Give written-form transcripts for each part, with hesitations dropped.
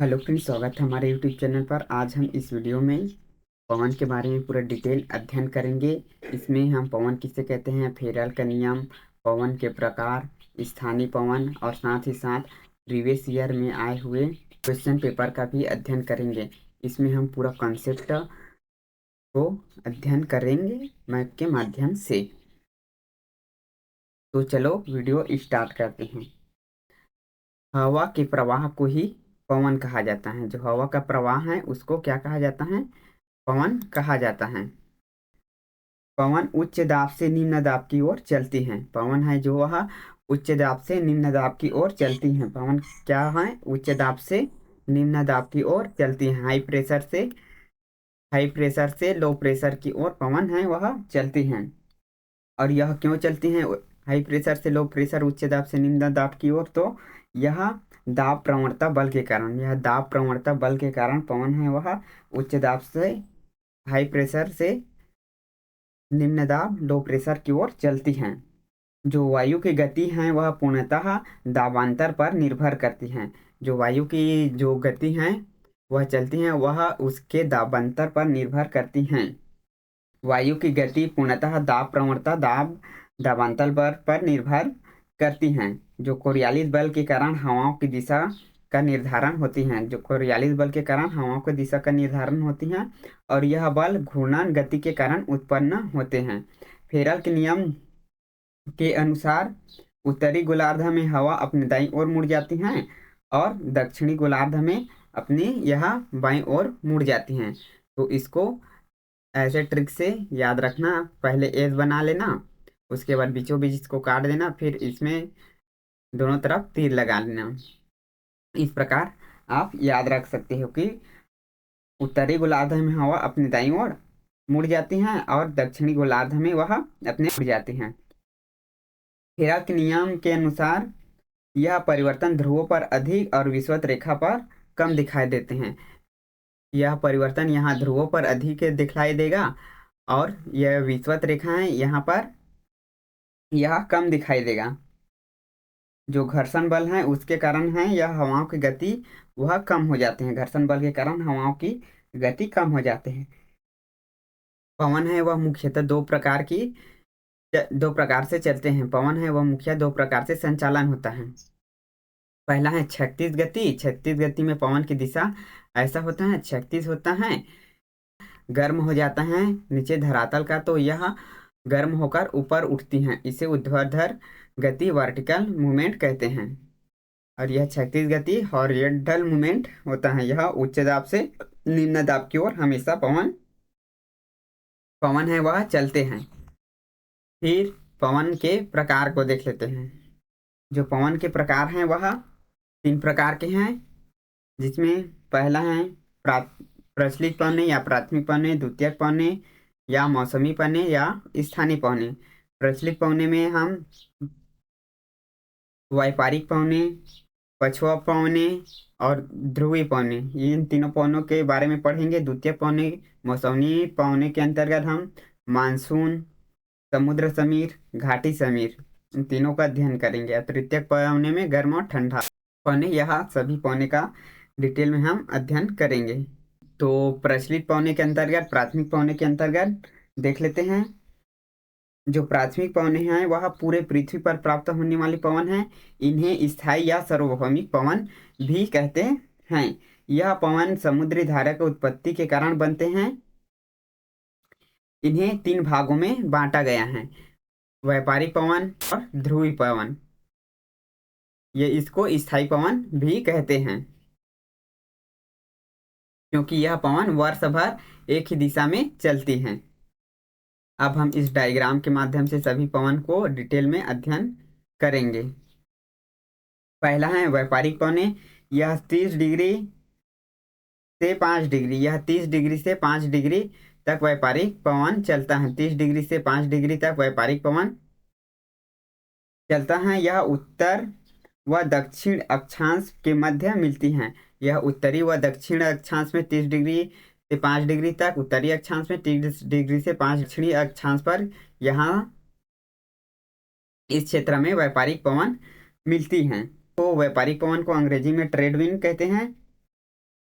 Hello friends, स्वागत है हमारे यूट्यूब चैनल पर। आज हम इस वीडियो में पवन के बारे में पूरा डिटेल अध्ययन करेंगे। इसमें हम पवन किसे कहते हैं, फेरल का नियम, पवन के प्रकार, स्थानीय पवन और साथ ही साथ प्रीवियस ईयर में आए हुए क्वेश्चन पेपर का भी अध्ययन करेंगे। इसमें हम पूरा कॉन्सेप्ट को अध्ययन करेंगे मैप के माध्यम से। तो चलो वीडियो स्टार्ट करते हैं। हवा के प्रवाह को ही पवन कहा जाता है। जो हवा का प्रवाह है उसको क्या कहा जाता है, पवन कहा जाता है। पवन उच्च दाब से निम्न दाब की ओर चलती हैं। पवन है जो वह उच्च दाब से निम्न दाब की ओर चलती हैं। पवन क्या है, उच्च दाब से निम्न दाब की ओर चलती हैं। हाई प्रेशर से लो प्रेशर की ओर पवन है वह चलती हैं। और यह क्यों चलती हैं, हाई प्रेशर से लो प्रेशर, उच्च दाब से निम्न दाब की ओर? तो यह दाब प्रवणता बल के कारण, यह दाब प्रवणता बल के कारण पवन है वह उच्च दाब से, हाई प्रेशर से निम्न दाब लो प्रेशर की ओर चलती हैं। जो वायु की गति है वह पूर्णतः दाबांतर पर निर्भर करती हैं। जो वायु की जो गति है वह चलती हैं वह उसके दाबांतर पर निर्भर करती हैं। वायु की गति पूर्णतः दाब प्रवणता दाबांतर पर निर्भर करती हैं। जो कोरियालिस बल के कारण हवाओं की दिशा का निर्धारण होती हैं। जो कोरियालिस बल के कारण हवाओं की दिशा का निर्धारण होती हैं और यह बल घूर्णन गति के कारण उत्पन्न होते हैं। फेरल के नियम के अनुसार उत्तरी गोलार्ध में हवा अपने दाईं ओर मुड़ जाती हैं और दक्षिणी गोलार्ध में अपनी यह बाईं ओर मुड़ जाती हैं। तो इसको ऐसे ट्रिक से याद रखना। पहले एज बना लेना, उसके बाद बीचों बीच इसको काट देना, फिर इसमें दोनों तरफ तीर लगा लेना। इस प्रकार आप याद रख सकते हो कि उत्तरी गोलार्ध में हवा अपनी दाईं ओर मुड़ जाती हैं और दक्षिणी गोलार्ध में वह अपने मुड़ जाती हैं। हेरा के नियम के अनुसार यह परिवर्तन ध्रुवों पर अधिक और विषुवत रेखा पर कम दिखाई देते हैं। यह परिवर्तन यहाँ ध्रुवों पर अधिक दिखाई देगा और यह विषुवत रेखा है यहाँ पर यह कम दिखाई देगा। जो घर्षण बल है उसके कारण है यह हवाओं की गति वह कम हो जाते हैं। घर्षण बल के कारण हवाओं की गति कम हो जाते हैं। पवन है वह मुख्यतः दो प्रकार से चलते हैं। पवन है वह मुख्य दो प्रकार से संचालन होता है। पहला है क्षैतिज गति। क्षैतिज गति में पवन की दिशा ऐसा होता है, क्षैतिज होता है, गर्म हो जाता है नीचे धरातल का, तो यह गर्म होकर ऊपर उठती हैं। इसे ऊर्ध्वाधर गति, वर्टिकल मूवमेंट कहते हैं। और यह क्षैतिज गति हॉरिजॉन्टल मूवमेंट होता है। यह उच्च दाब से निम्न दाब की ओर हमेशा पवन पवन है वह चलते हैं। फिर पवन के प्रकार को देख लेते हैं। जो पवन के प्रकार हैं वह तीन प्रकार के हैं, जिसमें पहला है प्रचलित पौने या प्राथमिक पौने, द्वितीयक पौने या मौसमी पौने या स्थानीय पौने। प्रचलित पौने में हम व्यापारिक पौने, पछुआ पौने और ध्रुवीय पौने, इन तीनों पौनों के बारे में पढ़ेंगे। द्वितीय पौने मौसमी पौने के अंतर्गत हम मानसून, समुद्र समीर, घाटी समीर, इन तीनों का अध्ययन करेंगे। और तृतीय पौने में गर्म और ठंडा पौने, यह सभी पौने का डिटेल में हम अध्ययन करेंगे। तो प्रचलित पौने के अंतर्गत, प्राथमिक पौने के अंतर्गत देख लेते हैं। जो प्राथमिक पवन हैं वह पूरे पृथ्वी पर प्राप्त होने वाले पवन हैं। इन्हें स्थायी या सार्वभौमिक पवन भी कहते हैं। यह पवन समुद्री धारा की उत्पत्ति के कारण बनते हैं। इन्हें तीन भागों में बांटा गया है, व्यापारिक पवन और ध्रुवीय पवन। ये इसको स्थायी पवन भी कहते हैं क्योंकि यह पवन वर्ष भर एक ही दिशा में चलती हैं। अब हम इस डायग्राम के माध्यम से सभी पवन को डिटेल में अध्ययन करेंगे। पहला है व्यापारिक पौने। यह 30 डिग्री से 5 डिग्री, यह 30 डिग्री से 5 डिग्री तक व्यापारिक पवन चलता है। 30 डिग्री से 5 डिग्री तक व्यापारिक पवन चलता है। यह उत्तर व दक्षिण अक्षांश के मध्य मिलती हैं। यह उत्तरी व दक्षिण अक्षांश में 30 डिग्री से 5 डिग्री तक, उत्तरी अक्षांश में 30 डिग्री से 5 दक्षिणी अक्षांश पर यहाँ इस क्षेत्र में व्यापारिक पवन मिलती हैं। तो व्यापारिक पवन को अंग्रेजी में ट्रेड विंड कहते हैं।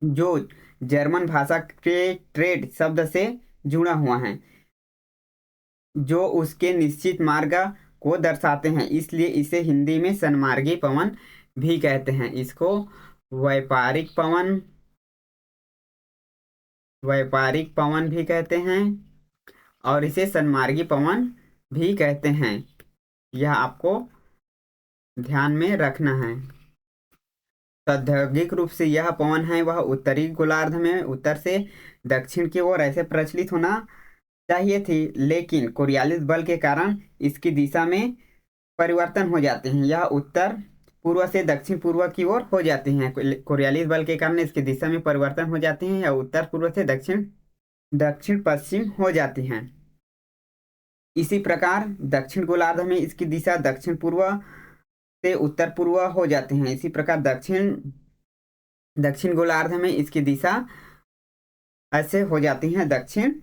जो जर्मन भाषा के ट्रेड शब्द से जुड़ा हुआ है, जो उसके निश्चित मार्ग को दर्शाते हैं, इसलिए इसे हिंदी में सन्मार्गी पवन भी कहते हैं। इसको व्यापारिक पवन भी कहते हैं और इसे सन्मार्गी पवन भी कहते हैं। यह आपको ध्यान में रखना है। सैद्धांतिक रूप से यह पवन है वह उत्तरी गोलार्ध में उत्तर से दक्षिण की ओर ऐसे प्रचलित होना चाहिए थी, लेकिन कोरियालिस बल के कारण इसकी दिशा में परिवर्तन हो जाते हैं। यह उत्तर पूर्व से दक्षिण पूर्व की ओर हो जाती हैं। कोरियालिस बल के कारण इसकी दिशा में परिवर्तन हो जाते हैं या उत्तर पूर्व से दक्षिण दक्षिण पश्चिम हो जाती हैं। इसी प्रकार दक्षिण गोलार्ध में इसकी दिशा दक्षिण पूर्व से उत्तर पूर्व हो जाती हैं। इसी प्रकार दक्षिण दक्षिण गोलार्ध में इसकी दिशा ऐसे हो जाती हैं, दक्षिण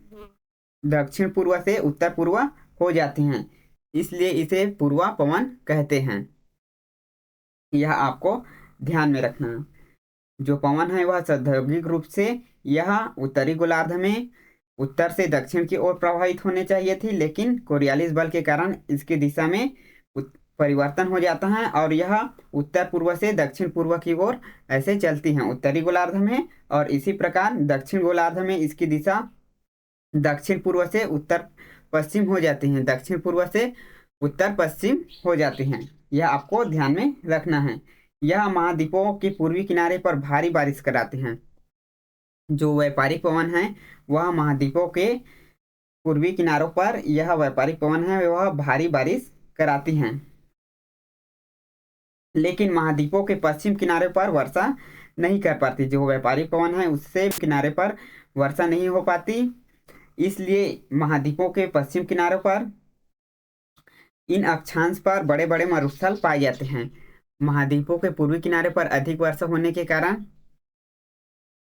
दक्षिण पूर्व से उत्तर पूर्व हो जाती हैं, इसलिए इसे पूर्वा पवन कहते हैं। यह आपको ध्यान में रखना है। जो पवन है वह सैद्धांतिक रूप से यह उत्तरी गोलार्ध में उत्तर से दक्षिण की ओर प्रवाहित होने चाहिए थी, लेकिन कोरियालिस बल के कारण इसकी दिशा में परिवर्तन हो जाता है और यह उत्तर पूर्व से दक्षिण पूर्व की ओर ऐसे चलती हैं उत्तरी गोलार्ध में। और इसी प्रकार दक्षिण गोलार्ध में इसकी दिशा दक्षिण पूर्व से उत्तर पश्चिम हो जाती हैं, दक्षिण पूर्व से उत्तर पश्चिम हो जाती हैं। यह आपको ध्यान में रखना है। यह महाद्वीपों के पूर्वी किनारे पर भारी बारिश कराते हैं। जो व्यापारिक पवन है वह महाद्वीपों के पूर्वी किनारों पर यह व्यापारिक पवन है वह भारी बारिश कराती हैं, लेकिन महाद्वीपों के पश्चिम किनारे पर वर्षा नहीं कर पाती। जो व्यापारिक पवन है उससे किनारे पर वर्षा नहीं हो पाती, इसलिए महाद्वीपों के पश्चिम किनारों पर इन अक्षांश पर बड़े बड़े मरुस्थल पाए जाते हैं। महाद्वीपों के पूर्वी किनारे पर अधिक वर्षा होने के कारण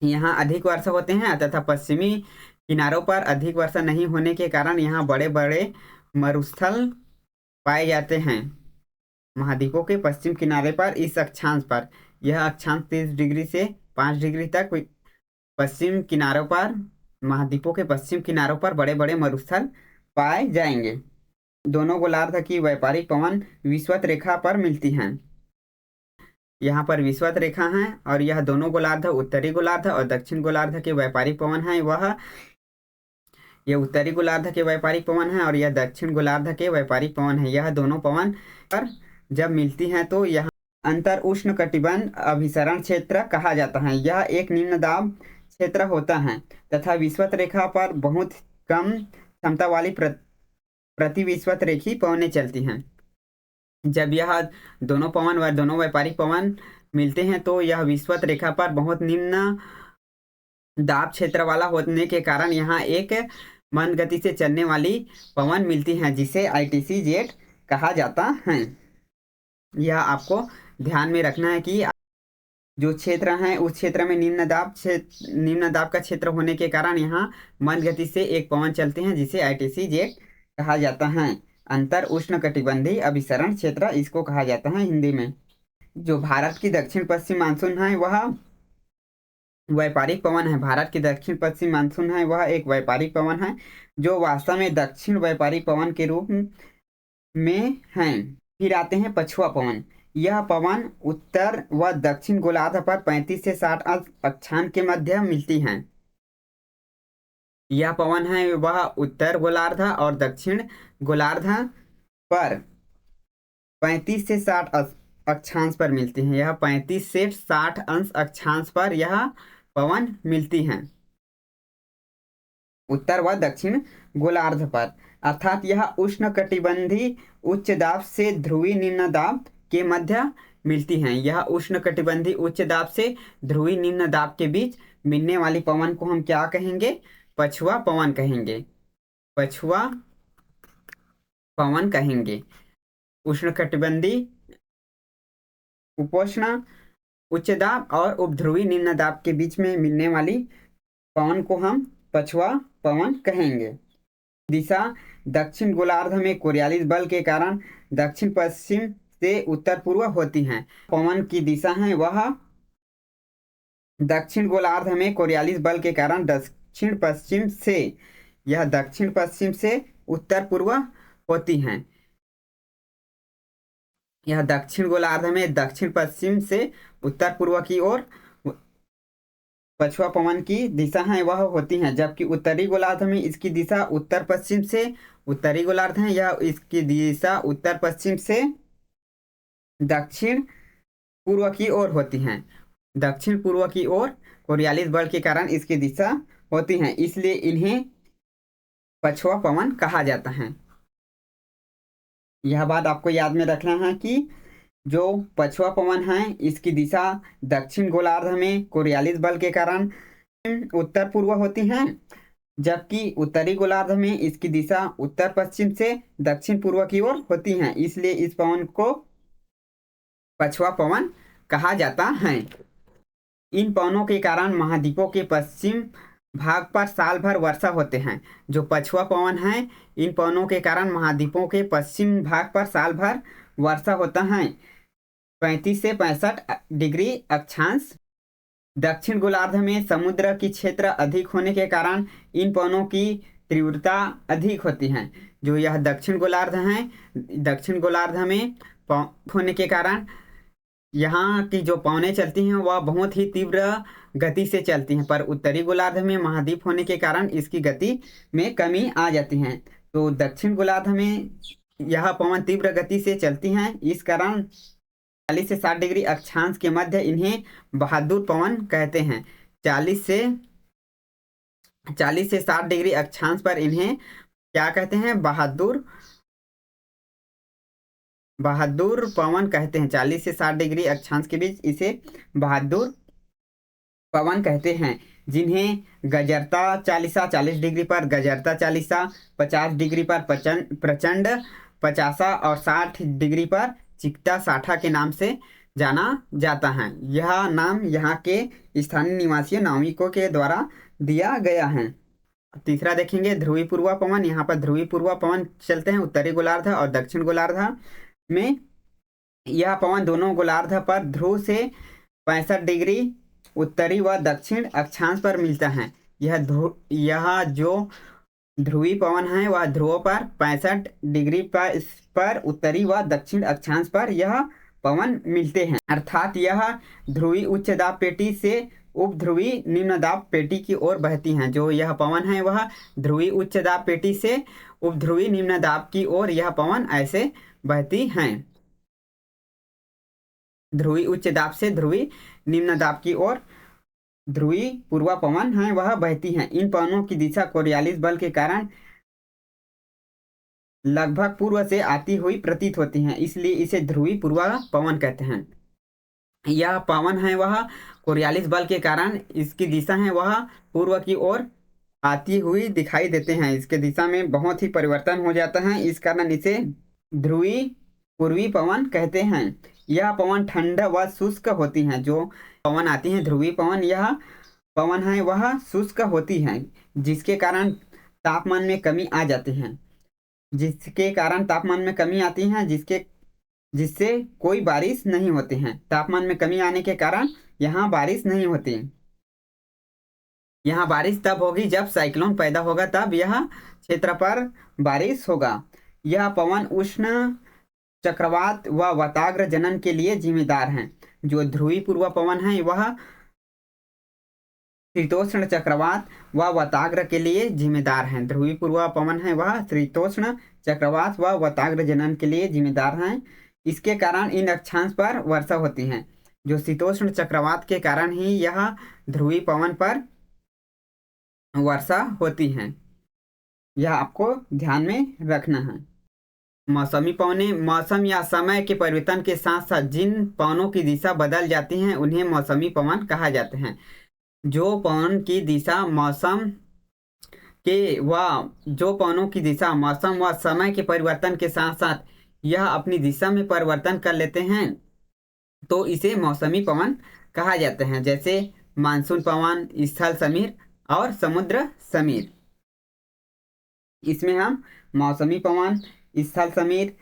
यहाँ अधिक वर्षा होते हैं तथा पश्चिमी किनारों पर अधिक वर्षा नहीं होने के कारण यहाँ बड़े बड़े मरुस्थल पाए जाते हैं। महाद्वीपों के पश्चिम किनारे पर इस अक्षांश पर यह अक्षांश 30 डिग्री से 5 डिग्री तक पश्चिम किनारों पर महाद्वीपों के पश्चिम किनारों पर बड़े बड़े मरुस्थल पाए जाएंगे। दोनों गोलार्ध की व्यापारिक पवन विषुवत रेखा पर मिलती हैं। यहाँ पर विषुवत रेखा है और यह दोनों गोलार्ध उत्तरी गोलार्ध और दक्षिण गोलार्ध के व्यापारिक पवन है वह यह उत्तरी गोलार्ध के व्यापारिक पवन है और यह दक्षिण गोलार्ध के व्यापारिक पवन है। यह दोनों पवन पर जब मिलती हैं तो यह अंतर उष्ण कटिबंध अभिसरण क्षेत्र कहा जाता है। यह एक निम्न दाब क्षेत्र होता है तथा विषुवत रेखा पर बहुत कम क्षमता वाली प्रति विषुवत रेखी पवनें चलती हैं। जब यह दोनों पवन व दोनों व्यापारिक पवन मिलते हैं तो यह विषुवत रेखा पर बहुत निम्न दाब क्षेत्र वाला होने के कारण यहाँ एक मंद गति से चलने वाली पवन मिलती हैं, जिसे आईटीसी जेट कहा जाता है। यह आपको ध्यान में रखना है कि जो क्षेत्र है उस क्षेत्र में निम्न दाब का क्षेत्र होने के कारण यहाँ मंद गति से एक पवन चलते हैं, जिसे आईटीसी जेट कहा जाता है। अंतर उष्ण कटिबंधीय अभिसरण क्षेत्र इसको कहा जाता है हिंदी में। जो भारत की दक्षिण पश्चिम मानसून है वह व्यापारिक पवन है। भारत की दक्षिण पश्चिम मानसून है वह एक व्यापारिक पवन है जो वास्तव में दक्षिण व्यापारिक पवन के रूप में है। फिर आते हैं पछुआ पवन। यह पवन उत्तर व दक्षिण गोलार्ध पर 35 से 60 अक्षांश के मध्य मिलती हैं। यह पवन है वह उत्तर गोलार्ध और दक्षिण गोलार्ध पर 35 से 60 अक्षांश पर मिलती हैं। यह 35 से 60 अंश अक्षांश पर यह पवन मिलती हैं उत्तर व दक्षिण गोलार्ध पर, अर्थात यह उष्ण कटिबंधीय उच्च दाब से ध्रुवीय निम्न दाब के मध्य मिलती हैं। यह उष्ण कटिबंधीय उच्च दाब से ध्रुवीय निम्न दाब के बीच मिलने वाली पवन को हम क्या कहेंगे? पछुआ पवन कहेंगे। पछुआ पवन कहेंगे। उष्ण कटिबंधीय उपोष्ण उच्च दाब और उपध्रुवी निम्न दाब के बीच में मिलने वाली पवन को हम पछुआ पवन कहेंगे। दिशा दक्षिण गोलार्ध में कोरियालिस बल के कारण दक्षिण पश्चिम से उत्तर पूर्व होती हैं। पवन की दिशा है वह दक्षिण गोलार्ध में कोरियालिस बल के कारण दक्षिण पश्चिम से, यह दक्षिण पश्चिम से उत्तर पूर्व होती हैं। यह दक्षिण गोलार्ध में दक्षिण पश्चिम से उत्तर पूर्व की ओर पछुआ पवन की दिशा है वह होती हैं, जबकि उत्तरी गोलार्ध में इसकी दिशा उत्तर पश्चिम से, उत्तरी गोलार्ध है यह इसकी दिशा उत्तर पश्चिम से दक्षिण पूर्व की ओर होती हैं। दक्षिण पूर्व की ओर कोरियालिस बल के कारण इसकी दिशा होती हैं, इसलिए इन्हें पछुआ पवन कहा जाता है। यह बात आपको याद में रखना है कि जो पछुआ पवन है इसकी दिशा दक्षिण गोलार्ध में कोरियालिस बल के कारण उत्तर पूर्व होती हैं, जबकि उत्तरी गोलार्ध में इसकी दिशा उत्तर पश्चिम से दक्षिण पूर्व की ओर होती हैं, इसलिए इस पवन को पछुआ पवन कहा जाता है। इन पवनों के कारण महाद्वीपों के पश्चिम भाग पर साल भर वर्षा होते हैं। जो पछुआ पवन है इन पवनों के कारण महाद्वीपों के पश्चिम भाग पर साल भर वर्षा होता है। 35 से 65 डिग्री अक्षांश। दक्षिण गोलार्ध में समुद्र की क्षेत्र अधिक होने के कारण इन पवनों की तीव्रता अधिक होती है। जो यह दक्षिण गोलार्ध है, दक्षिण गोलार्ध में होने के कारण यहाँ की जो पवनें चलती हैं वह बहुत ही तीव्र गति से चलती हैं, पर उत्तरी गोलार्ध में महाद्वीप होने के कारण इसकी गति में कमी आ जाती है। तो दक्षिण गोलार्ध में यह पवन तीव्र गति से चलती हैं, इस कारण 40 से 60 डिग्री अक्षांश के मध्य इन्हें बहादुर पवन कहते हैं। 40 से 60 डिग्री अक्षांश पर इन्हें क्या कहते हैं? बहादुर पवन कहते हैं। 40 से 60 डिग्री अक्षांश के बीच इसे बहादुर पवन कहते हैं, जिन्हें गजरता चालीसा 40 डिग्री पर गजरता चालीसा, 50 डिग्री पर प्रचंड पचासा और 60 डिग्री पर चिकटा साठा के नाम से जाना जाता है। यह नाम यहाँ के स्थानीय निवासियों नाविकों के द्वारा दिया गया है। तीसरा देखेंगे ध्रुवी पूर्वा पवन। यहाँ पर ध्रुवी पूर्वा पवन चलते हैं उत्तरी गोलार्ध और दक्षिण गोलार्ध में। यह पवन दोनों गोलार्ध पर ध्रुव से 65 डिग्री उत्तरी व दक्षिण अक्षांश पर मिलता है। यह जो ध्रुवी पवन है वह ध्रुवों पर 65 डिग्री पर उत्तरी व दक्षिण अक्षांश पर यह पवन मिलते हैं, अर्थात यह ध्रुवी उच्च दाब पेटी से उपध्रुवी निम्न दाब पेटी की ओर बहती हैं। जो यह पवन है वह ध्रुवी उच्च दाब पेटी से उपध्रुवी निम्न दाब की ओर यह पवन ऐसे बहती हैं। ध्रुवी उच्च दाब से ध्रुवी निम्न दाब की ओर ध्रुवी पूर्वा पवन है वह बहती हैं। इन पवनों की दिशा कोरियालिस बल के कारण लगभग पूर्व से आती हुई प्रतीत होती हैं, इसलिए इसे ध्रुवी पूर्वा पवन कहते हैं। यह पवन है वह कोरियालिस बल के कारण इसकी दिशा है वह पूर्व की ओर आती हुई दिखाई देते हैं। इसके दिशा में बहुत ही परिवर्तन हो जाता है, इस कारण इसे ध्रुवी पूर्वी पवन कहते हैं। यह पवन ठंड व शुष्क होती हैं। जो पवन आती हैं ध्रुवी पवन, यह पवन है वह शुष्क होती हैं, जिसके कारण तापमान में कमी आ जाती है। जिसके कारण तापमान में कमी आती है जिससे कोई बारिश नहीं होती है। तापमान में कमी आने के कारण यहाँ बारिश नहीं होती। यहाँ बारिश तब होगी जब साइक्लोन पैदा होगा, तब यह क्षेत्र पर बारिश होगा। यह पवन उष्ण चक्रवात व वाताग्र जनन के लिए जिम्मेदार हैं। जो ध्रुवी पूर्व पवन है वह शीतोष्ण चक्रवात व वाताग्र के लिए जिम्मेदार हैं। ध्रुवी पूर्व पवन है वह शीतोष्ण चक्रवात व वाताग्र जनन के लिए जिम्मेदार हैं। इसके कारण इन अक्षांश पर वर्षा होती है। जो शीतोष्ण चक्रवात के कारण ही यह ध्रुवी पवन पर वर्षा होती है, यह आपको ध्यान में रखना है। मौसमी पवनें मौसम या समय के परिवर्तन के साथ साथ जिन पवनों की दिशा बदल जाती हैं उन्हें मौसमी पवन कहा जाते हैं। जो पवन की दिशा मौसम व समय के परिवर्तन के साथ साथ यह अपनी दिशा में परिवर्तन कर लेते हैं तो इसे मौसमी पवन कहा जाते हैं, जैसे मानसून पवन, स्थल समीर और समुद्र समीर। इसमें हम मौसमी पवन, स्थल समीर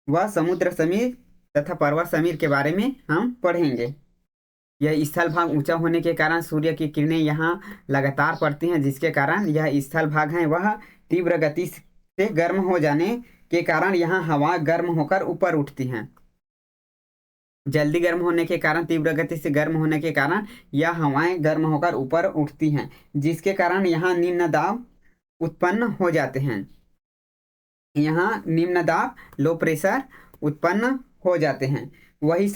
व समुद्र समीर तथा पर्वत समीर के बारे में हम पढ़ेंगे। यह स्थल भाग ऊंचा होने के कारण सूर्य की किरणें यहाँ लगातार पड़ती हैं, जिसके कारण यह स्थल भाग है वह तीव्र गति से गर्म हो जाने के कारण यहाँ हवा गर्म होकर ऊपर उठती हैं। जल्दी गर्म होने के कारण, तीव्र गति से गर्म होने के कारण यह हवाएं गर्म होकर ऊपर उठती हैं, जिसके कारण यहाँ निम्न दाब उत्पन्न हो जाते हैं। यहाँ निम्न दाब, लो प्रेशर उत्पन्न हो जाते हैं। वही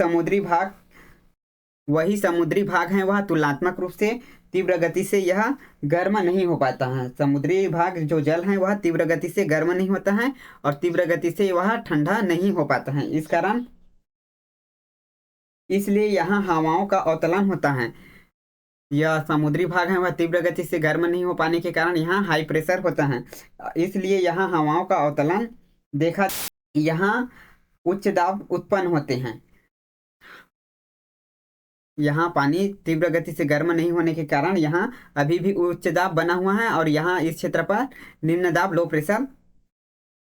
समुद्री भाग है वह तुलनात्मक रूप से तीव्र गति से यह गर्म नहीं हो पाता है। समुद्री भाग जो जल है वह तीव्र गति से गर्म नहीं होता है और तीव्र गति से वह ठंडा नहीं हो पाता है। इस कारण इसलिए यहाँ हवाओं का अवतलन होता है। यह समुद्री भाग है वह तीव्र गति से गर्म नहीं हो पाने के कारण यहाँ हाई प्रेशर होता है, इसलिए यहाँ हवाओं का अवतलन देखा। यहाँ उच्च दाब उत्पन्न होते हैं। यहाँ पानी तीव्र गति से गर्म नहीं होने के कारण यहाँ अभी भी उच्च दाब बना हुआ है और यहाँ इस क्षेत्र पर निम्न दाब, लो प्रेशर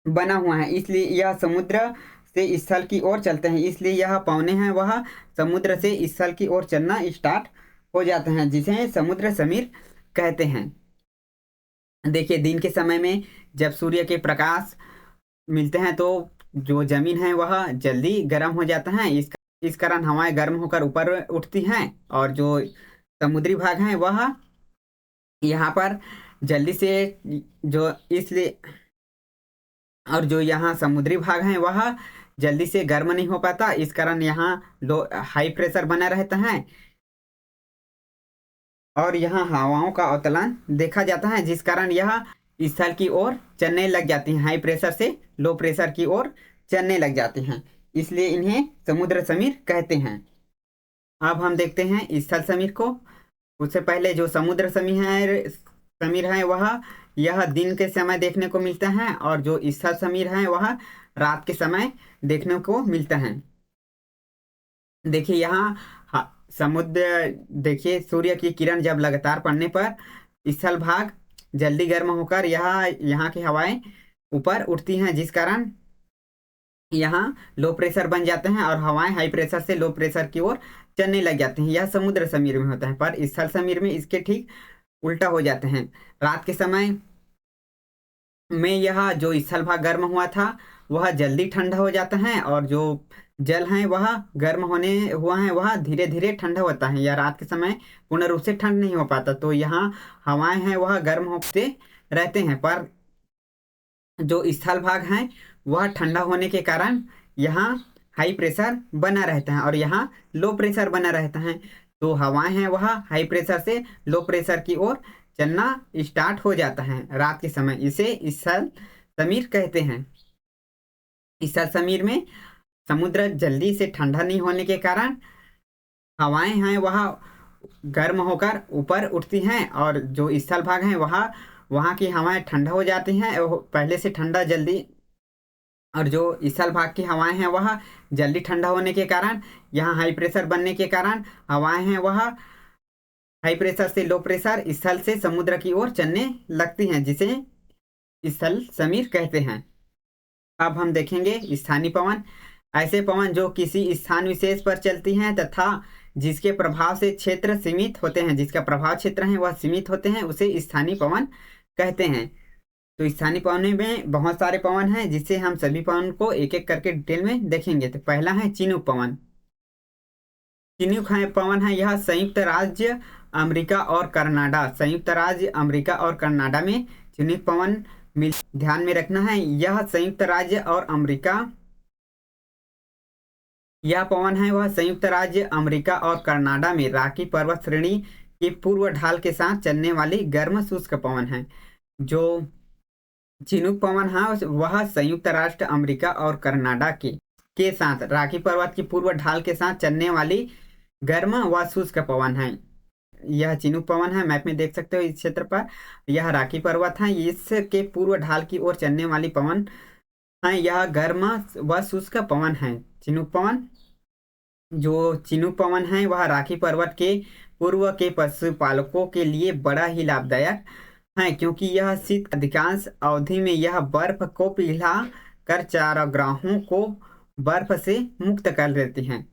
बना हुआ है, इसलिए यह समुद्र से स्थल की ओर चलते हैं। इसलिए यह पवने हैं वह समुद्र से स्थल की ओर चलना स्टार्ट हो जाते हैं, जिसे समुद्र समीर कहते हैं। देखिए, दिन के समय में जब सूर्य के प्रकाश मिलते हैं तो जो जमीन है वह जल्दी गर्म हो जाता है, इस कारण हवाएं गर्म होकर ऊपर उठती हैं और जो समुद्री भाग है वह यहाँ पर जल्दी से जो इसलिए और जो यहाँ समुद्री भाग है वह जल्दी से गर्म नहीं हो पाता, इस कारण यहाँ लो हाई प्रेशर बना रहता है और यहाँ हवाओं का अवतलन देखा जाता है, जिस कारण यह स्थल की ओर चलने लग जाती हैं, हाई प्रेशर से लो प्रेशर की ओर चलने लग जाती हैं, इसलिए इन्हें समुद्र समीर कहते हैं। अब हम देखते हैं स्थल समीर को। उससे पहले जो समुद्र समीर है वह यह दिन के समय देखने को मिलता है और जो स्थल समीर है वह रात के समय देखने को मिलता है। देखिए यहाँ समुद्र, देखिए सूर्य की किरण जब लगातार पड़ने पर स्थल भाग जल्दी गर्म होकर यहाँ की हवाएं ऊपर उठती हैं, जिस कारण यहाँ लो प्रेशर बन जाते हैं और हवाएं हाई प्रेशर से लो प्रेशर की ओर चलने लग जाती हैं। यह समुद्र समीर में होता है, पर स्थल समीर में इसके ठीक उल्टा हो जाते हैं। रात के समय में यह जो स्थल भाग गर्म हुआ था वह जल्दी ठंडा हो जाता है और जो जल है वह गर्म होने हुआ है वह धीरे धीरे ठंडा होता है। या रात के समय पूर्ण रूप से ठंड नहीं हो पाता, तो यहाँ हवाएं हैं वह गर्म होते रहते हैं, पर जो स्थल भाग है वह ठंडा होने के कारण यहाँ हाई प्रेशर बना रहता है और यहाँ लो प्रेशर बना रहता है। तो हवाएं हैं वह हाई प्रेशर से लो प्रेशर की ओर चलना स्टार्ट हो जाता है रात के समय, इसे स्थल समीर कहते हैं। स्थल समीर में समुद्र जल्दी से ठंडा नहीं होने के कारण हवाएं हैं वह गर्म होकर ऊपर उठती हैं और जो स्थल भाग है वहाँ की हवाएं ठंडा हो जाती हैं पहले से ठंडा जल्दी, और जो स्थल भाग की हवाएं हैं वह जल्दी ठंडा होने के कारण यहाँ हाई प्रेशर बनने के कारण हवाएं हैं वह हाई प्रेशर से लो प्रेशर स्थल से समुद्र की ओर चलने लगती हैं, जिसे स्थल समीर कहते हैं। अब हम देखेंगे स्थानीय पवन। ऐसे पवन जो किसी स्थान विशेष पर चलती हैं तथा जिसके प्रभाव से क्षेत्र सीमित होते हैं, जिसका प्रभाव क्षेत्र है वह सीमित होते हैं, उसे स्थानीय पवन कहते हैं। तो स्थानीय पवन में बहुत सारे पवन हैं, जिससे हम सभी पवन को एक एक करके डिटेल में देखेंगे। तो पहला है चिनूक पवन। चिनूक पवन है यह संयुक्त राज्य अमेरिका और कनाडा में चिनूक पवन ध्यान में रखना है। यह संयुक्त राज्य और अमेरिका, यह पवन है वह संयुक्त राज्य अमेरिका और कनाडा में रॉकी पर्वत श्रेणी की पूर्व ढाल के साथ चलने वाली गर्म शुष्क पवन है। जो चिनूक पवन है वह संयुक्त राष्ट्र अमेरिका और कनाडा के साथ रॉकी पर्वत की पूर्व ढाल के साथ चलने वाली गर्म व शुष्क पवन है। यह चिनूक पवन है, मैप में देख सकते हो इस क्षेत्र पर यह रॉकी पर्वत है, इसके पूर्व ढाल की ओर चलने वाली पवन है, यह गर्म व शुष्क पवन है चिनूक पवन। जो चिनूक पवन है वह रॉकी पर्वत के पूर्व के पशुपालकों के लिए बड़ा ही लाभदायक है, क्योंकि यह शीत अधिकांश अवधि में यह बर्फ को पिघला कर चारागाहों को बर्फ से मुक्त कर देती हैं।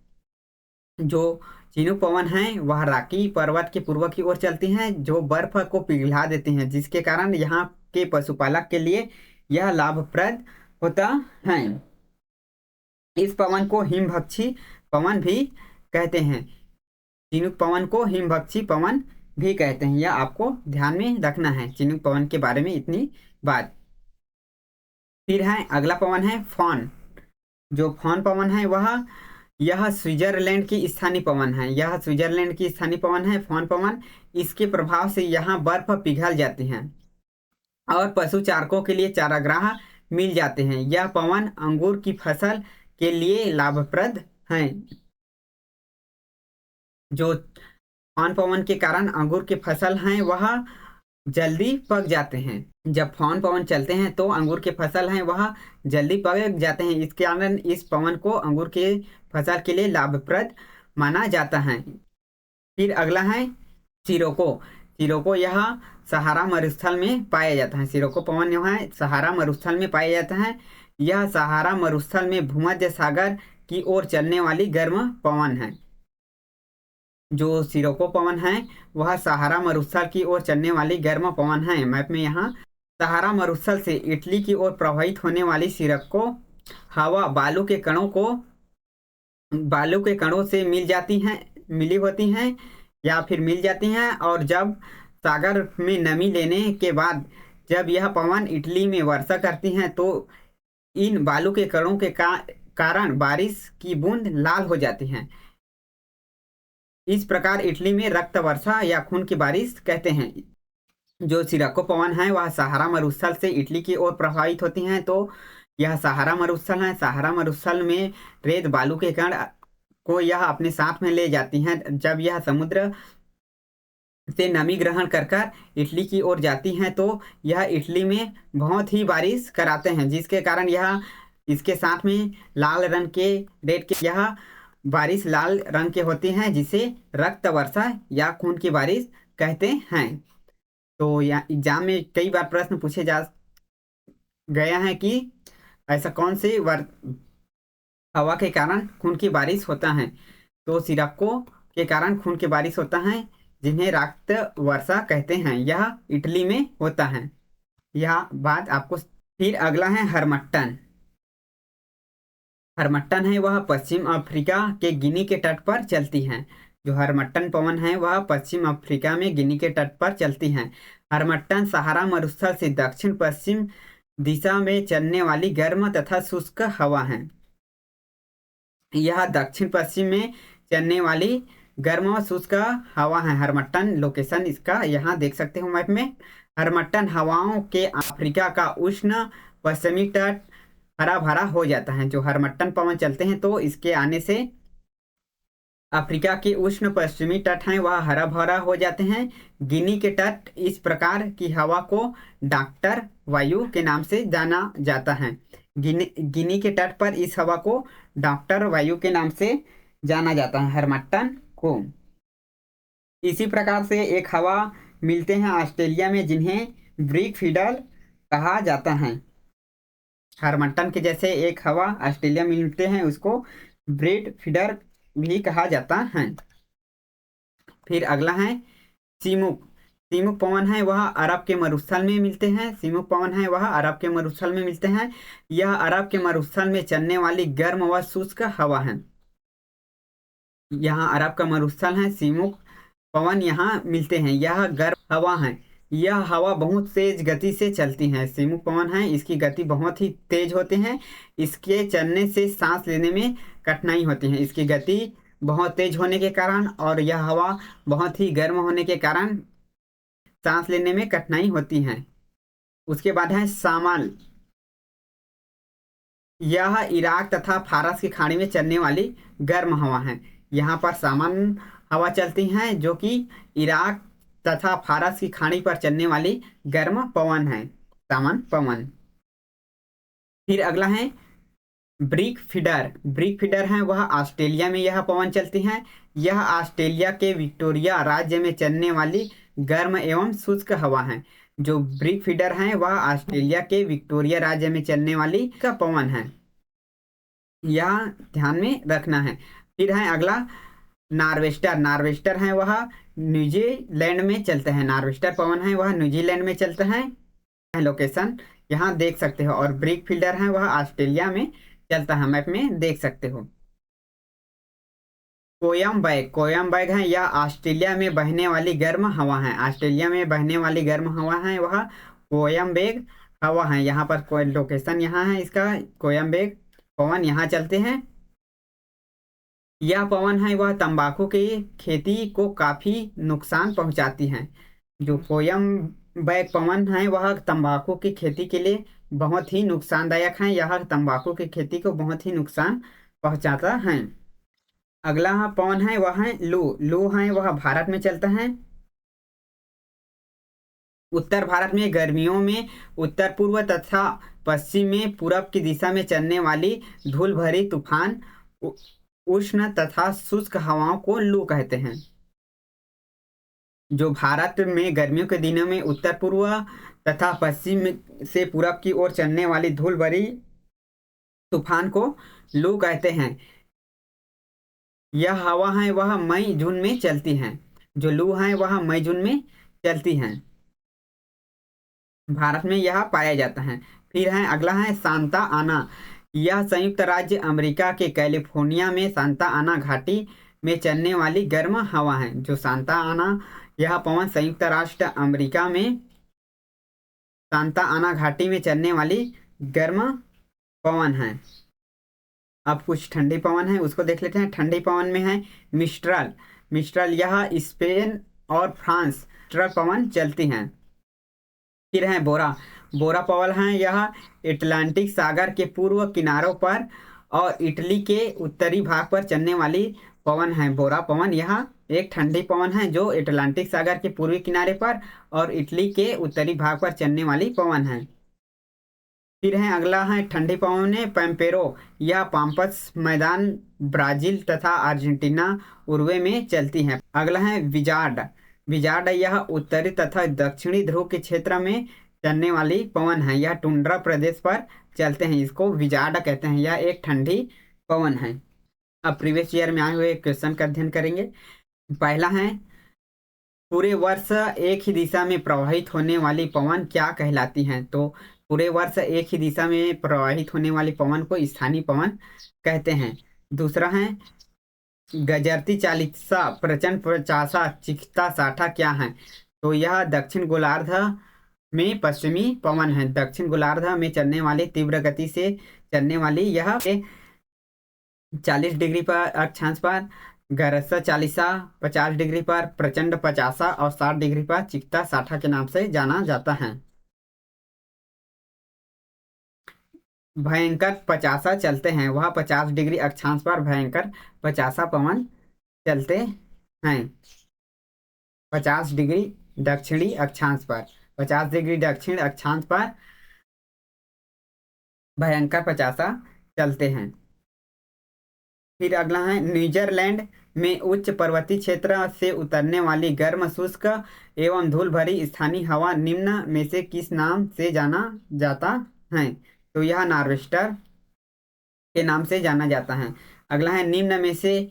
जो चिनूक पवन है वह रॉकी पर्वत के पूर्व की ओर चलती हैं जो बर्फ को पिघला देती हैं, जिसके कारण यहाँ के पशुपालक के लिए यह लाभप्रद होता है। इस पवन को हिमभक्षी पवन भी कहते हैं। चिनूक पवन को हिमभक्षी पवन भी कहते हैं, यह आपको ध्यान में रखना है चिनूक पवन के बारे में इतनी बात। फिर है अगला पवन है फॉन। जो फॉन पवन है यह स्विट्जरलैंड की स्थानीय पवन है। यह स्विट्जरलैंड की स्थानीय पवन है फॉन पवन। इसके प्रभाव से यहाँ बर्फ पिघल जाती है और पशु चारकों के लिए चारागाह मिल जाते हैं। यह पवन अंगूर की फसल के लिए लाभप्रद है। जो फॉन पवन के कारण अंगूर की फसल हैं वह जल्दी पक जाते हैं। जब फॉन पवन चलते हैं तो अंगूर के फसल हैं वह जल्दी पक जाते हैं, इस कारण इस पवन को अंगूर के फसल के लिए लाभप्रद माना जाता है। फिर अगला है सिरोको। सिरोको यह सहारा मरुस्थल में पाया जाता है। सिरोको पवन जो है सहारा मरुस्थल में पाया जाता है। यह सहारा मरुस्थल में भूमध्य सागर की ओर चलने वाली गर्म पवन है। जो सिरोको पवन है वह सहारा मरुस्थल की ओर चलने वाली गर्म पवन है। मैप में यहाँ सहारा मरुस्थल से इटली की ओर प्रवाहित होने वाली सिरोको हवा बालू के कणों से मिली होती हैं या फिर मिल जाती हैं, और जब सागर में नमी लेने के बाद जब यह पवन इटली में वर्षा करती हैं तो इन बालू के कणों के कारण बारिश की बूंद लाल हो जाती हैं। इस प्रकार इटली में रक्त वर्षा या खून की बारिश कहते हैं। जो सिरोको पवन है वह सहारा मरुस्थल से इटली की ओर प्रभावित होती हैं, तो यह सहारा मरुस्थल है। सहारा मरुस्थल में रेत बालू के कण को यह अपने साथ में ले जाती हैं। जब यह समुद्र से नमी ग्रहण कर इटली की ओर जाती हैं तो यह इटली में बहुत ही बारिश कराते हैं, जिसके कारण यह इसके साथ में लाल रंग के रेत के यह बारिश लाल रंग के होती हैं, जिसे रक्त वर्षा या खून की बारिश कहते हैं। तो यहाँ एग्जाम में कई बार प्रश्न पूछे जा गया है कि ऐसा कौन से हवा के कारण खून की बारिश होता है। तो सिरोको के कारण खून की बारिश होता है, जिन्हें रक्त वर्षा कहते हैं। यह इटली में होता है। यह बात आपको। फिर अगला है हरमट्टन। हरमट्टन है वह पश्चिम अफ्रीका के गिनी के तट पर चलती हैं। जो हरमट्टन पवन है वह पश्चिम अफ्रीका में गिनी के तट पर चलती हैं। हरमट्टन सहारा मरुस्थल से दक्षिण पश्चिम दिशा में चलने वाली गर्म तथा शुष्क हवा है। यह दक्षिण पश्चिम में चलने वाली गर्म और शुष्क हवा है। हरमट्टन लोकेशन इसका यहाँ देख सकते हो मैप में। हरमट्टन हवाओं के अफ्रीका का उष्ण पश्चिमी तट हरा भरा हो जाता है। जो हरमट्टन पवन चलते हैं तो इसके आने से अफ्रीका के उष्ण पश्चिमी तट हैं वह हरा भरा हो जाते हैं। गिनी के तट इस प्रकार की हवा को डॉक्टर वायु के नाम से जाना जाता है। गिनी के तट पर इस हवा को डॉक्टर वायु के नाम से जाना जाता है हरमट्टन को। इसी प्रकार से एक हवा मिलते हैं ऑस्ट्रेलिया में, जिन्हें ब्रिक फीडर कहा जाता है। हरमट्टन के जैसे एक हवा ऑस्ट्रेलिया में मिलते हैं, उसको ब्रिक फीडर भी कहा जाता है। फिर अगला है सीमुक। सीमुक पवन है वह अरब के मरुस्थल में मिलते हैं। सीमुक पवन है वह अरब के मरुस्थल में मिलते हैं। यह अरब के मरुस्थल में चलने वाली गर्म व शुष्क हवा है। यहाँ अरब का मरुस्थल है, सीमुक पवन यहाँ मिलते हैं। यह गर्म हवा है। यह हवा बहुत तेज गति से चलती है। सीमुक पवन है, इसकी गति बहुत ही तेज होती है। इसके चलने से सांस लेने में कठिनाई होती है। इसकी गति बहुत तेज होने के कारण और यह हवा बहुत ही गर्म होने के कारण सांस लेने में कठिनाई होती है। उसके बाद है सामल। यह इराक तथा फारस की खाड़ी में चलने वाली गर्म हवा है। यहाँ पर सामान हवा चलती हैं जो कि इराक तथा फारस की खाड़ी पर चलने वाली गर्म पवन है, सामान पवन। फिर अगला है ब्रिक फीडर। ब्रिक फीडर है वह ऑस्ट्रेलिया में यह पवन चलती हैं। यह ऑस्ट्रेलिया के विक्टोरिया राज्य में चलने वाली गर्म एवं शुष्क हवा है। जो ब्रिक फीडर है वह ऑस्ट्रेलिया के विक्टोरिया राज्य में चलने वाली का पवन है, यह ध्यान में रखना है। फिर है अगला नार्वेस्टर, नार्वेस्टर है वह न्यूजीलैंड में चलते हैं। नार्वेस्टर पवन है वह न्यूजीलैंड में चलते हैं। लोकेशन यहाँ देख सकते हो। और ब्रिक फील्डर है वह ऑस्ट्रेलिया में चलता है, मैप में देख सकते हो। कोयम्बैग, कोयम्बैग है यह ऑस्ट्रेलिया में बहने वाली गर्म हवा है। ऑस्ट्रेलिया में बहने वाली गर्म हवा है वह कोयम्बैग हवा है। यहाँ पर कोई लोकेशन यहाँ है इसका, कोयम्बैग पवन यहाँ चलते हैं। यह पवन है वह तंबाकू की खेती को काफी नुकसान पहुंचाती है। जो कोयम्बैग पवन है वह तंबाकू की खेती के लिए बहुत ही नुकसानदायक है। यह तंबाकू की खेती को बहुत ही नुकसान पहुंचाता है। अगला पवन है वह है लू। लू है वह भारत में चलता है। उत्तर भारत में गर्मियों में उत्तर पूर्व तथा पश्चिम में पूरब की दिशा में चलने वाली धूल भरी तूफान उष्ण तथा शुष्क हवाओं को लू कहते हैं। जो भारत में गर्मियों के दिनों में उत्तर पूर्व तथा पश्चिम से पूरब की ओर चलने वाली धूल भरी तूफान को लू कहते हैं। यह हवा है वह मई जून में चलती हैं। जो लू है वह मई जून में चलती हैं। भारत में यह पाया जाता है। फिर है अगला है सांता आना। यह संयुक्त राज्य अमेरिका के कैलिफोर्निया में सांता आना घाटी में चलने वाली गर्म हवा है। जो सांता आना यह पवन संयुक्त राष्ट्र अमेरिका में सांता आना घाटी में चलने वाली गर्म पवन है। अब कुछ ठंडी पवन है उसको देख लेते हैं। ठंडी पवन में है मिस्ट्रल। मिस्ट्रल यह स्पेन और फ्रांस मिस्ट्रल पवन चलती हैं। फिर है बोरा। बोरा पवन है यह अटलांटिक सागर के पूर्व किनारों पर और इटली के उत्तरी भाग पर चलने वाली पवन है। बोरा पवन यह एक ठंडी पवन है जो अटलांटिक सागर के पूर्वी किनारे पर और इटली के उत्तरी भाग पर चलने वाली पवन है। फिर है अगला है ठंडी पवन है पैम्पेरो। यह पाम्पस मैदान ब्राजील तथा अर्जेंटीना उरुग्वे में चलती है। अगला है विजार्ड। विजार्ड यह उत्तरी तथा दक्षिणी ध्रुव के क्षेत्र में चलने वाली पवन है। यह टुंड्रा प्रदेश पर चलते हैं, इसको विजार्ड कहते हैं। यह एक ठंडी पवन है। अब प्रीवियस ईयर में आए हुए क्वेश्चन का अध्ययन करेंगे। पहला है पूरे वर्ष एक ही दिशा में प्रवाहित होने वाली पवन क्या कहलाती हैं? तो पूरे वर्ष एक ही दिशा में प्रवाहित होने वाली पवन को स्थानीय पवन कहते हैं। दूसरा है गजरती चालीसा प्रचंड पचासा चिखता साठा क्या है? तो यह दक्षिण गोलार्ध में पश्चिमी पवन है। दक्षिण गोलार्ध में चलने वाली तीव्र गति से चलने वाली यह 40 डिग्री पर अक्षांश पर गरज चालीसा 50 डिग्री पर प्रचंड पचासा और 60 डिग्री पर चिकता साठा के नाम से जाना जाता है। भयंकर पचासा चलते हैं, वह 50 डिग्री अक्षांश पर भयंकर पचासा पवन चलते हैं। 50 डिग्री दक्षिणी अक्षांश पर 50 डिग्री दक्षिण अक्षांश पर भयंकर पचासा चलते हैं। फिर अगला है न्यूजीलैंड में उच्च पर्वतीय क्षेत्र से उतरने वाली गर्म शुष्क एवं धूल भरी स्थानीय हवा निम्न में से किस नाम से जाना जाता है? तो यह नार्वेस्टर के नाम से जाना जाता है। अगला है निम्न में से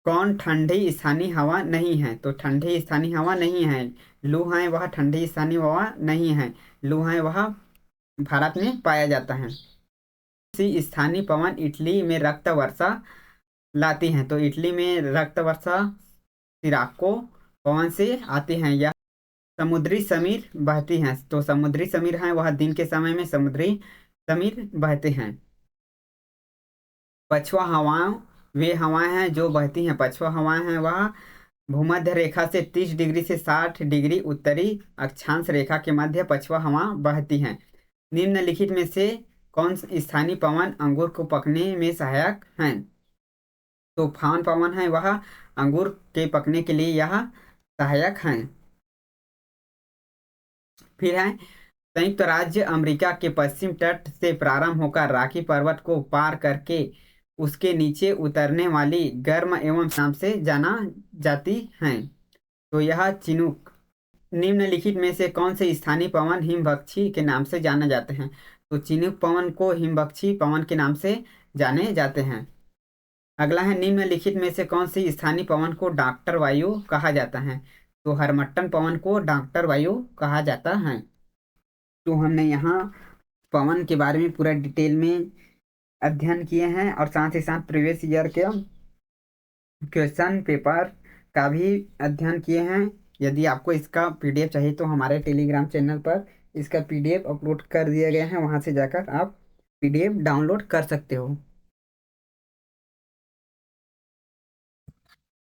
कौन ठंडी स्थानीय हवा नहीं है? तो ठंडी स्थानीय हवा नहीं है। लू है वह ठंडी स्थानीय हवा नहीं है। लू है वह भारत में पाया जाता है। स्थानीय पवन इटली में रक्त वर्षा लाती हैं। तो इटली में रक्त वर्षा सिराको पवन से आती हैं। या समुद्री समीर बहती हैं। तो समुद्री समीर हैं वह दिन के समय में समुद्री समीर बहते हैं। पछुआ हवाएं वे हवाएं हैं जो बहती हैं। पछुआ हवाएं हैं वह भूमध्य रेखा से 30 डिग्री से 60 डिग्री उत्तरी अक्षांश रेखा के मध्य पछुआ हवा बहती हैं। निम्नलिखित में से कौन स्थानीय पवन अंगूर को पकने में सहायक हैं? तो फान पवन है वह अंगूर के पकने के लिए यह सहायक हैं। फिर है संयुक्त राज्य अमेरिका के पश्चिम तट से प्रारंभ होकर रॉकी पर्वत को पार करके उसके नीचे उतरने वाली गर्म एवं नाम से जाना जाती हैं। तो यह चिनूक। निम्नलिखित में से कौन से स्थानीय पवन हिमभक्षी के नाम से जाने जाते हैं? तो चिनूक पवन को हिमभक्षी पवन के नाम से जाने जाते हैं। अगला है निम्नलिखित में से कौन सी स्थानीय पवन को डॉक्टर वायु कहा जाता है। तो हरमट्टन पवन को डॉक्टर वायु कहा जाता है। तो हमने यहाँ पवन के बारे में पूरा डिटेल में अध्ययन किए हैं और साथ ही साथ प्रीवियस ईयर के क्वेश्चन पेपर का भी अध्ययन किए हैं। यदि आपको इसका पीडीएफ चाहिए तो हमारे टेलीग्राम चैनल पर इसका पीडीएफ अपलोड कर दिया गया है, वहां से जाकर आप पीडीएफ डाउनलोड कर सकते हो।